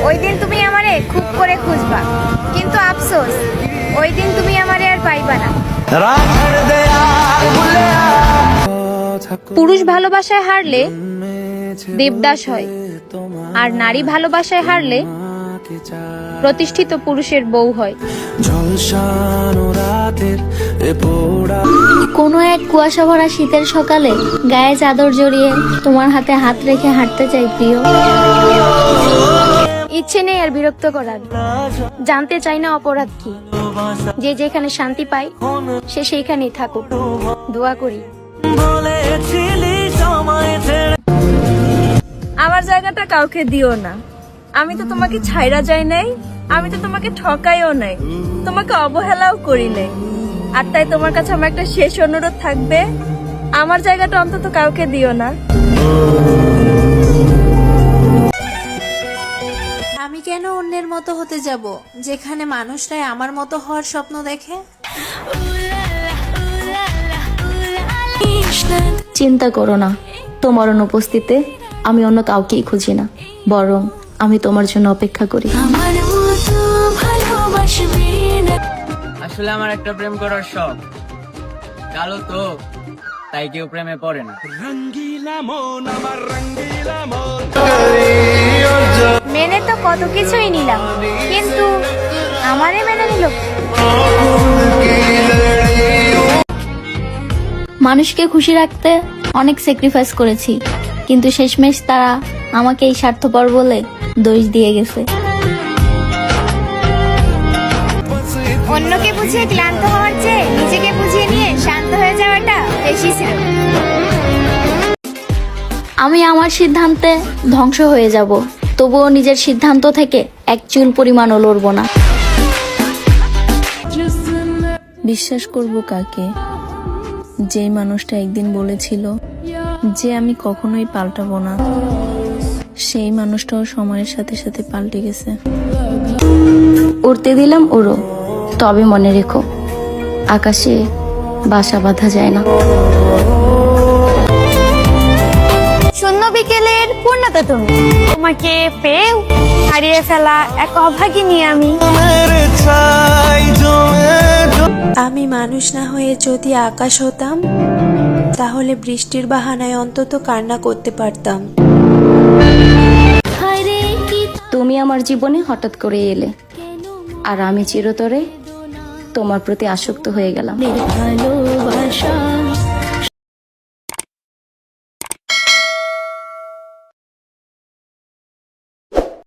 ওই দিন তুমি আমারে খুব করে খুঁজবা, কিন্তু আফসোস ওই দিন তুমি আমারে আর পাইবা না। পুরুষ ভালোবাসায় হারলে দেবদাস হয়, আর নারী ভালোবাসায় হারলে প্রতিষ্ঠিত পুরুষের বউ হয়। কোনো এক কুয়াশা ভরা শীতের সকালে গায়ে চাদর জড়িয়ে তোমার হাতে হাত রেখে হাঁটতে চাই প্রিয়। ইচ্ছে নেই আর বিরক্ত করার, জানতে চাই না অপরাধ কি। যে যেখানে শান্তি পায় সে সেইখানেই থাকুক, দোয়া করি। আমার জায়গাটা কাউকে দিও না। আমি তো তোমাকে ছাইরা যাই নাই, আমি তো তোমাকে ঠকাইও নাই, তোমাকে অবহেলাও করি নাই। আর তাই তোমার কাছে আমার একটা শেষ অনুরোধ থাকবে, আমার জায়গাটা অন্তত কাউকে দিও না। আমি কেন অন্যের মতো হতে যাব, যেখানে মানুষরাই আমার মতো হওয়ার স্বপ্ন দেখে? চিন্তা করো না, তোমার অনুপস্থিতিতে আমি অন্য কাউকেই খুঁজি না, বরং আমি তোমার জন্য অপেক্ষা করি। আসলে আমার একটা প্রেম করার শখ, কালো তো তাই কেউ প্রেমে পড়ে না। মেনে তো কত কিছুই নিলাম, কিন্তু আমারে মেনে নিল। মানুষকে খুশি রাখতে অনেক স্যাক্রিফাইস করেছি, কিন্তু শেষমেশ তারা আমাকে এই স্বার্থপর বলে দোষ দিয়ে গেছে। অন্যকে বুঝিয়ে ক্লান্ত হওয়ার চেয়ে নিজেকে বুঝিয়ে নিয়ে শান্ত হয়ে যাওয়াটা বেশি ছিল। আমি আমার সিদ্ধান্তে ধ্বংস হয়ে যাব, তবুও নিজের সিদ্ধান্ত থেকে এক চুল পরিমাণও লড়ব না। বিশ্বাস করব কাকে, যেই মানুষটা একদিন বলেছিল যে আমি কখনোই পাল্টাবো না, সেই মানুষটাও সময়ের সাথে সাথে পাল্টে গেছে। উড়তে দিলাম উড়ো, তবে মনে রেখো আকাশে বাসা বাঁধা যায় না। শূন্য বিকেলের পূর্ণতা তুমি, তোমাকে পেয়েও হারিয়ে ফেলা এক অভাগিনী আমি। আমি মানুষ না হয়ে যদি আকাশ হতাম, তাহলে বৃষ্টির বাহানায় অন্তত কান্না করতে পারতাম। তুমি আমার জীবনে হঠাৎ করে এলে, আর আমি চিরতরে তোমার প্রতি আসক্ত হয়ে গেলাম। ভালোবাসা